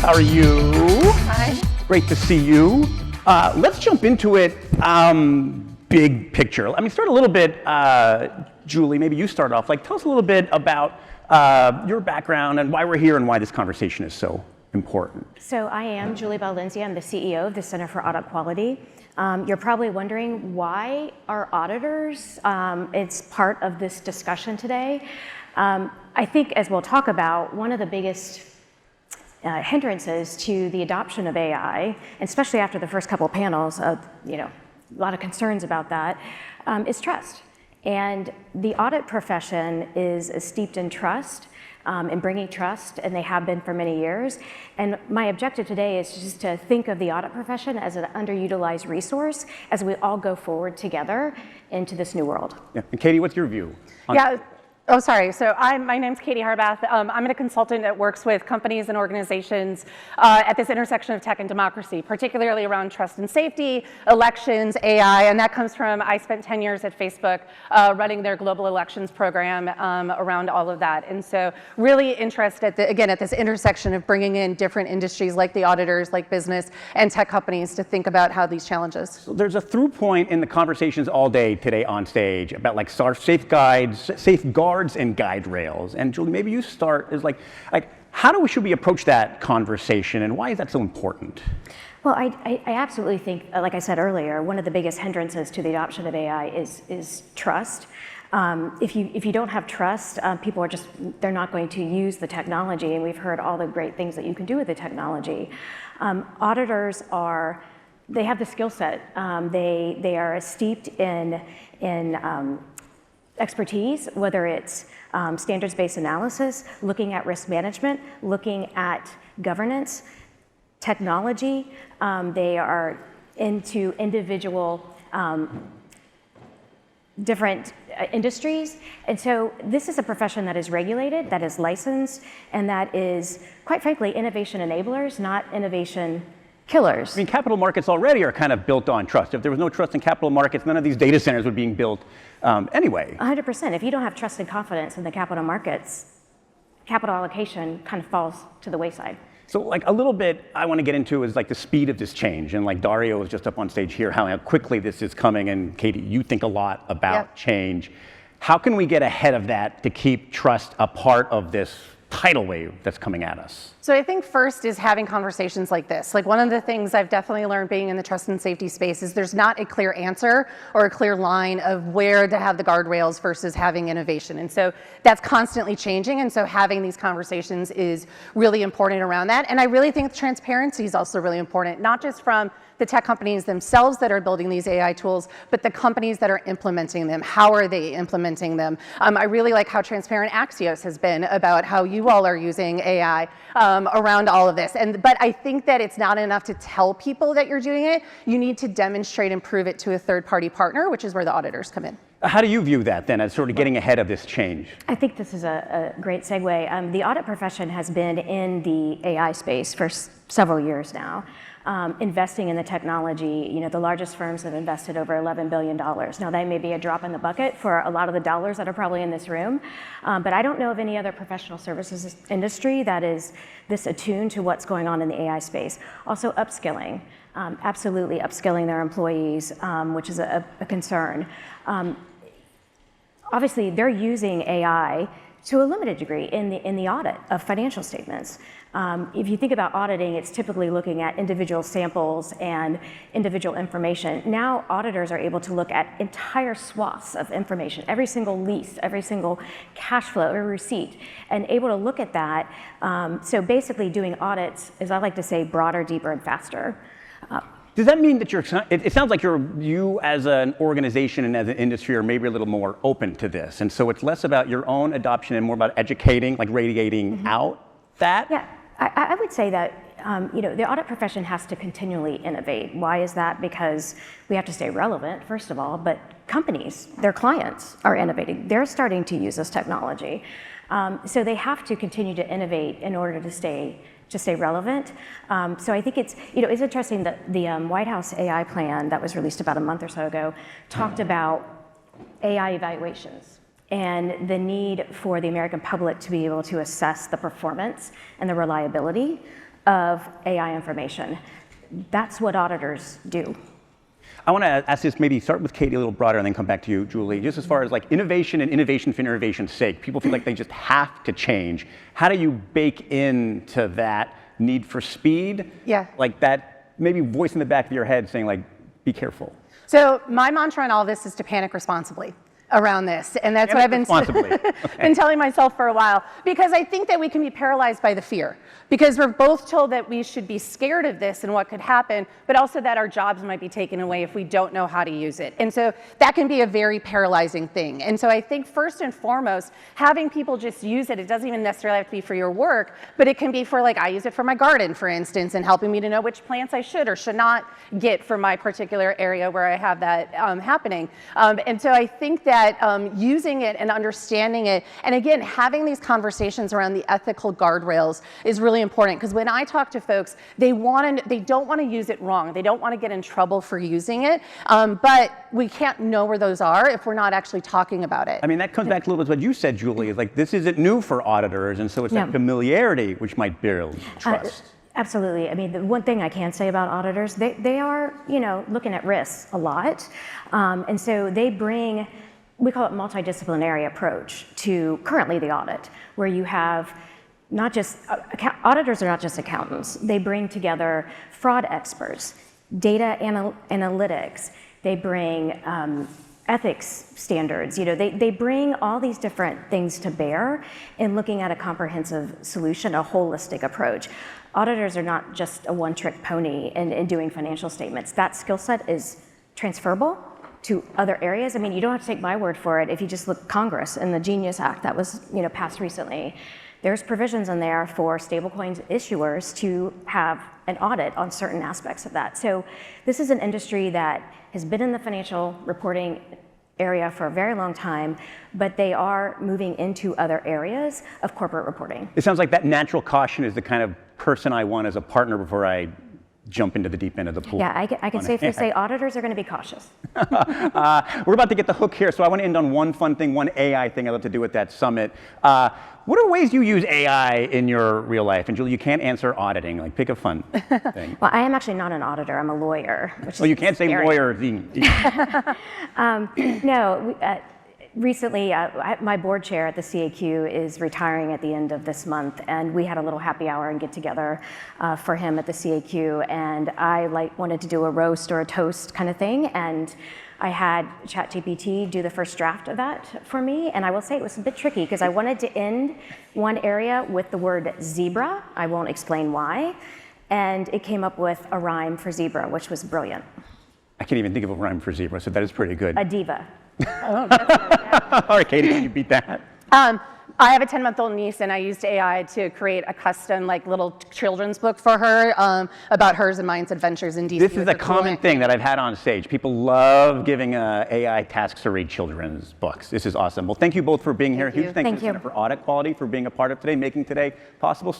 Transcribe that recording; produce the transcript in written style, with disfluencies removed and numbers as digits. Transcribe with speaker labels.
Speaker 1: How are you?
Speaker 2: Hi.
Speaker 1: Great to see you. Let's jump into it. Big picture. Let me start a little bit, Julie, maybe you start off. Tell us a little bit about your background and why we're here and why this conversation is so important.
Speaker 2: So I am Julie Bell-Lindsay. I'm the CEO of the Center for Audit Quality. You're probably wondering why are auditors? It's part of this discussion today. I think, as we'll talk about, one of the biggest hindrances to the adoption of AI, especially after the first couple of panels, a lot of concerns about that, is trust. And the audit profession is steeped in trust, in bringing trust, and they have been for many years. And my objective today is just to think of the audit profession as an underutilized resource as we all go forward together into this new world.
Speaker 1: Yeah. And Katie, what's your view?
Speaker 3: Oh, sorry. So my name's Katie Harbath. I'm a consultant that works with companies and organizations at this intersection of tech and democracy, particularly around trust and safety, elections, AI, and that comes from, I spent 10 years at Facebook running their global elections program around all of that. And so really interested, at this intersection of bringing in different industries like the auditors, like business and tech companies to think about how these challenges.
Speaker 1: So there's a through point in the conversations all day today on stage about safeguards and guide rails. And Julie, maybe you start is how should we approach that conversation and why is that so important?
Speaker 2: Well, I absolutely think, like I said earlier, one of the biggest hindrances to the adoption of AI is trust. If you don't have trust, people they're not going to use the technology, and we've heard all the great things that you can do with the technology. Auditors they have the skill set. They are steeped in expertise, whether it's standards-based analysis, looking at risk management, looking at governance, technology. They are into individual different industries. And so this is a profession that is regulated, that is licensed, and that is, quite frankly, innovation enablers, not innovation killers.
Speaker 1: I mean, capital markets already are kind of built on trust. If there was no trust in capital markets, none of these data centers would be being built anyway.
Speaker 2: 100%. If you don't have trust and confidence in the capital markets, capital allocation kind of falls to the wayside.
Speaker 1: So a little bit I want to get into is the speed of this change. And Dario was just up on stage here, how quickly this is coming. And Katie, you think a lot about change. How can we get ahead of that to keep trust a part of this tidal wave that's coming at us?
Speaker 3: So I think first is having conversations like this. One of the things I've definitely learned being in the trust and safety space is there's not a clear answer or a clear line of where to have the guardrails versus having innovation. And so that's constantly changing. And so having these conversations is really important around that. And I really think transparency is also really important, not just from the tech companies themselves that are building these AI tools, but the companies that are implementing them. How are they implementing them? I really like how transparent Axios has been about how you all are using AI around all of this. But I think that it's not enough to tell people that you're doing it. You need to demonstrate and prove it to a third-party partner, which is where the auditors come in.
Speaker 1: How do you view that then as sort of getting ahead of this change?
Speaker 2: I think this is a great segue. The audit profession has been in the AI space for several years now. Investing in the technology, the largest firms have invested over $11 billion. Now, that may be a drop in the bucket for a lot of the dollars that are probably in this room, but I don't know of any other professional services industry that is this attuned to what's going on in the AI space. Also, upskilling, absolutely upskilling their employees, which is a concern. Obviously, they're using AI to a limited degree in the audit of financial statements. If you think about auditing, it's typically looking at individual samples and individual information. Now auditors are able to look at entire swaths of information, every single lease, every single cash flow, every receipt, and able to look at that. So basically doing audits, as I like to say, broader, deeper, and faster.
Speaker 1: Does that mean that it sounds like you as an organization and as an industry are maybe a little more open to this, and so it's less about your own adoption and more about educating, radiating out that?
Speaker 2: Yeah, I would say that the audit profession has to continually innovate. Why is that? Because we have to stay relevant, first of all, but companies, their clients are innovating. They're starting to use this technology. So they have to continue to innovate in order to stay relevant. So I think it's interesting that the White House AI plan that was released about a month or so ago talked about AI evaluations and the need for the American public to be able to assess the performance and the reliability of AI information. That's what auditors do.
Speaker 1: I want to ask this, maybe start with Katie a little broader and then come back to you, Julie. Just as far as like innovation and innovation for innovation's sake, people feel like they just have to change. How do you bake into that need for speed?
Speaker 3: Yeah.
Speaker 1: Like that maybe voice in the back of your head saying like, be careful.
Speaker 3: So my mantra in all this is to panic responsibly around this. And that's what I've been, been telling myself for a while, because I think that we can be paralyzed by the fear, because we're both told that we should be scared of this and what could happen, but also that our jobs might be taken away if we don't know how to use it. And so that can be a very paralyzing thing. And so I think first and foremost, having people just use it, it doesn't even necessarily have to be for your work, but it can be for, like, I use it for my garden, for instance, and helping me to know which plants I should or should not get for my particular area where I have that happening. And so I think that using it and understanding it, and again, having these conversations around the ethical guardrails is really important, because when I talk to folks, they don't want to use it wrong. They don't want to get in trouble for using it, but we can't know where those are if we're not actually talking about it.
Speaker 1: I mean, that comes back a little bit to what you said, Julie, is like this isn't new for auditors, and so it's that familiarity which might build trust.
Speaker 2: Absolutely. I mean, the one thing I can say about auditors, they are, looking at risks a lot, and so they bring, we call it multidisciplinary approach to currently the audit, where you have not just, auditors are not just accountants. They bring together fraud experts, data analytics, they bring ethics standards. They bring all these different things to bear in looking at a comprehensive solution, a holistic approach. Auditors are not just a one-trick pony in doing financial statements. That skill set is transferable to other areas. I mean, you don't have to take my word for it. If you just look at Congress and the Genius Act that was passed recently, there's provisions in there for stablecoin issuers to have an audit on certain aspects of that. So this is an industry that has been in the financial reporting area for a very long time, but they are moving into other areas of corporate reporting.
Speaker 1: It sounds like that natural caution is the kind of person I want as a partner before I jump into the deep end of the pool.
Speaker 2: Yeah, I can safely say auditors are going to be cautious.
Speaker 1: We're about to get the hook here, so I want to end on one fun thing, one AI thing I love to do at that summit. What are ways you use AI in your real life? And Julie, you can't answer auditing. Like, pick a fun thing.
Speaker 2: Well, I am actually not an auditor. I'm a lawyer. Which
Speaker 1: you can't say
Speaker 2: scary.
Speaker 1: lawyer.
Speaker 2: No. Recently, my board chair at the CAQ is retiring at the end of this month, and we had a little happy hour and get together for him at the CAQ, and I wanted to do a roast or a toast kind of thing, and I had ChatGPT do the first draft of that for me, and I will say it was a bit tricky because I wanted to end one area with the word zebra. I won't explain why, and it came up with a rhyme for zebra, which was brilliant.
Speaker 1: I can't even think of a rhyme for zebra, so that is pretty good.
Speaker 2: A diva.
Speaker 3: Oh, that's good, yeah.
Speaker 1: All right, Katie, can you beat that?
Speaker 3: I have a 10-month-old niece, and I used AI to create a custom, little children's book for her about hers and mine's adventures in DC.
Speaker 1: This is a common thing that I've had on stage. People love giving AI tasks to read children's books. This is awesome. Well, thank you both for being here. Huge thanks to the Center for Audit Quality for being a part of today, making today possible.